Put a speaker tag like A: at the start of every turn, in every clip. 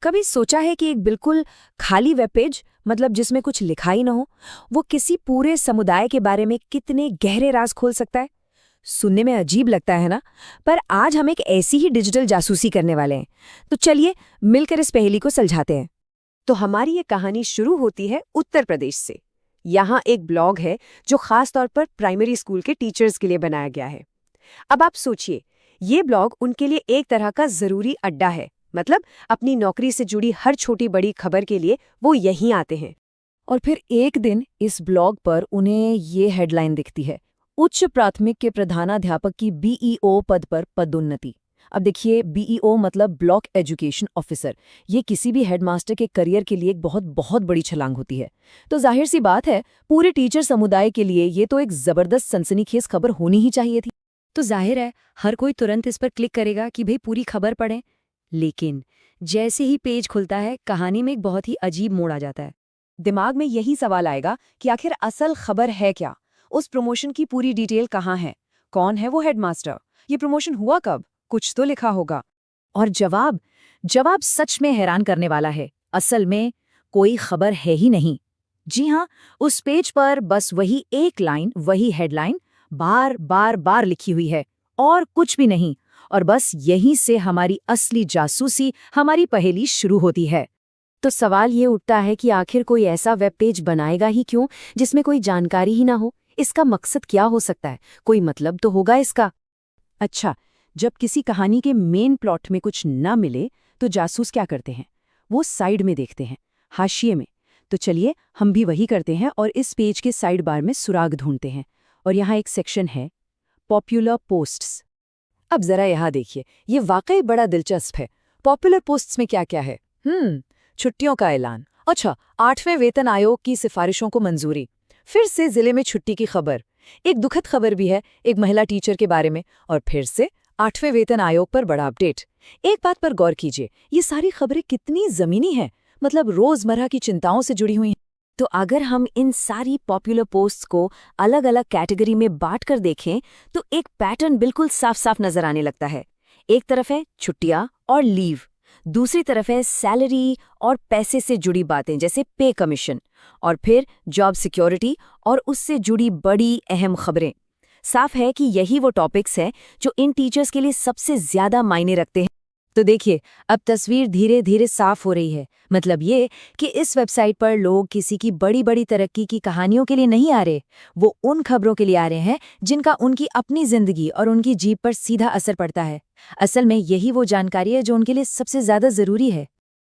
A: कभी सोचा है कि एक बिल्कुल खाली वेब पेज, मतलब जिसमें कुछ लिखा ही ना हो, वो किसी पूरे समुदाय के बारे में कितने गहरे राज खोल सकता है? सुनने में अजीब लगता है ना, पर आज हम एक ऐसी ही डिजिटल जासूसी करने वाले हैं। तो चलिए मिलकर इस पहेली को सुलझाते हैं।
B: तो हमारी ये कहानी शुरू होती है उत्तर प्रदेश से। यहाँ एक ब्लॉग है जो खास तौर पर प्राइमरी स्कूल के टीचर्स के लिए बनाया गया है। अब आप सोचिए, ये ब्लॉग उनके लिए एक तरह का जरूरी अड्डा है। मतलब अपनी नौकरी से जुड़ी हर छोटी बड़ी खबर के लिए वो यहीं आते हैं।
A: और फिर एक दिन इस ब्लॉग पर उन्हें ये हेडलाइन दिखती है, उच्च प्राथमिक के प्रधानाध्यापक की बीईओ पद पर पदोन्नति। अब देखिए, बीईओ मतलब ब्लॉक एजुकेशन ऑफिसर। ये किसी भी हेडमास्टर के करियर के लिए एक बहुत बहुत बड़ी छलांग होती है। तो जाहिर सी बात है, पूरे टीचर समुदाय के लिए ये तो एक जबरदस्त सनसनीखेज खबर होनी ही चाहिए थी।
C: तो जाहिर है हर कोई तुरंत इस पर क्लिक करेगा कि भाई पूरी खबर पढ़ें। लेकिन जैसे ही पेज खुलता है, कहानी में एक बहुत ही अजीब मोड़ आ जाता है।
B: दिमाग में यही सवाल आएगा कि आखिर असल खबर है क्या? उस प्रमोशन की पूरी डिटेल कहाँ है? कौन है वो हेडमास्टर? ये प्रमोशन हुआ कब? कुछ तो लिखा होगा।
A: और जवाब जवाब सच में हैरान करने वाला है। असल में कोई खबर है ही नहीं। जी हाँ, उस पेज पर बस वही एक लाइन, वही हेडलाइन बार बार बार लिखी हुई है, और कुछ भी नहीं। और बस यहीं से हमारी असली जासूसी, हमारी पहेली शुरू होती है।
B: तो सवाल ये उठता है कि आखिर कोई ऐसा वेब पेज बनाएगा ही क्यों जिसमें कोई जानकारी ही ना हो? इसका मकसद क्या हो सकता है? कोई मतलब तो होगा इसका। अच्छा, जब किसी कहानी के मेन प्लॉट में कुछ न मिले तो जासूस क्या करते हैं? वो साइड में देखते हैं, हाशिए में। तो चलिए हम भी वही करते हैं और इस पेज के साइड बार में सुराग ढूंढते हैं। और यहाँ एक सेक्शन है, पॉपुलर पोस्ट्स। अब जरा यहाँ देखिए, ये वाकई बड़ा दिलचस्प है। पॉपुलर पोस्ट्स में क्या क्या है? छुट्टियों का ऐलान। अच्छा, 8वें वेतन आयोग की सिफारिशों को मंजूरी। फिर से जिले में छुट्टी की खबर। एक दुखद खबर भी है, एक महिला टीचर के बारे में। और फिर से 8वें वेतन आयोग पर बड़ा अपडेट। एक बात पर गौर कीजिए, ये सारी खबरें कितनी जमीनी हैं, मतलब रोजमर्रा की चिंताओं से जुड़ी हुई हैं। तो अगर हम इन सारी पॉपुलर पोस्ट्स को अलग अलग कैटेगरी में बांटकर देखें तो एक पैटर्न बिल्कुल साफ साफ नजर आने लगता है। एक तरफ है छुट्टियां और लीव, दूसरी तरफ है सैलरी और पैसे से जुड़ी बातें जैसे पे कमीशन, और फिर जॉब सिक्योरिटी और उससे जुड़ी बड़ी अहम खबरें। साफ है कि यही वो टॉपिक्स हैं जो इन टीचर्स के लिए सबसे ज्यादा मायने रखते हैं। तो देखिए, अब तस्वीर धीरे धीरे साफ हो रही है। मतलब ये कि इस वेबसाइट पर लोग किसी की बड़ी बड़ी तरक्की की कहानियों के लिए नहीं आ रहे, वो उन खबरों के लिए आ रहे हैं जिनका उनकी अपनी जिंदगी और उनकी जीभ पर सीधा असर पड़ता है। असल में यही वो जानकारी है जो उनके लिए सबसे ज्यादा जरूरी है।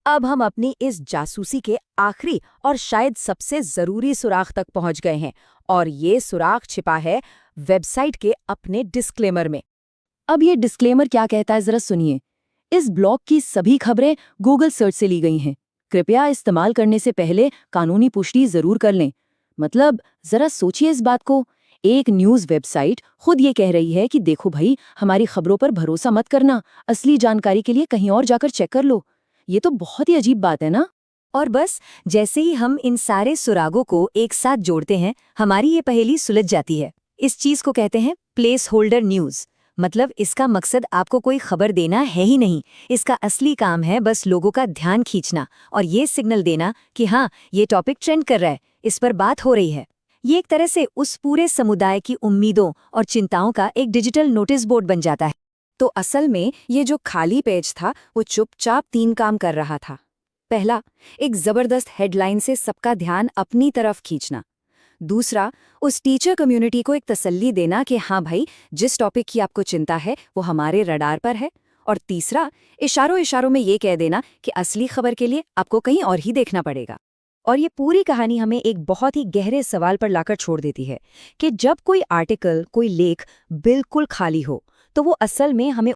B: अब हम अपनी इस जासूसी के आखिरी और शायद सबसे जरूरी सुराग तक पहुंच गए हैं, और ये सुराग छिपा है वेबसाइट के अपने डिस्क्लेमर में। अब ये डिस्क्लेमर क्या कहता है, जरा सुनिए। इस ब्लॉग की सभी खबरें गूगल सर्च से ली गई हैं। कृपया इस्तेमाल करने से पहले कानूनी पुष्टि जरूर कर लें। मतलब जरा सोचिए इस बात को। एक न्यूज़ वेबसाइट खुद ये कह रही है कि देखो भाई, हमारी खबरों पर भरोसा मत करना, असली जानकारी के लिए कहीं और जाकर चेक कर लो। ये तो बहुत ही अजीब बात है ना। और बस जैसे ही हम इन सारे सुरागों को एक साथ जोड़ते हैं, हमारी ये पहेली सुलझ जाती है। इस चीज को कहते हैं प्लेस होल्डर न्यूज़। मतलब इसका मकसद आपको कोई खबर देना है ही नहीं। इसका असली काम है बस लोगों का ध्यान खींचना और ये सिग्नल देना कि हाँ, ये टॉपिक ट्रेंड कर रहा है, इस पर बात हो रही है। ये एक तरह से उस पूरे समुदाय की उम्मीदों और चिंताओं का एक डिजिटल नोटिस बोर्ड बन जाता है। तो असल में ये जो खाली पेज था, वो चुपचाप 3 काम कर रहा था। पहला, एक जबरदस्त हेडलाइन से सबका ध्यान अपनी तरफ खींचना। दूसरा, उस टीचर कम्युनिटी को एक तसल्ली देना कि हाँ भाई, जिस टॉपिक की आपको चिंता है वो हमारे रडार पर है। और तीसरा, इशारों इशारों में ये कह देना कि असली खबर के लिए आपको कहीं और ही देखना पड़ेगा। और ये पूरी कहानी हमें एक बहुत ही गहरे सवाल पर लाकर छोड़ देती है कि जब कोई आर्टिकल, कोई लेख बिल्कुल खाली हो, तो वो असल में हमें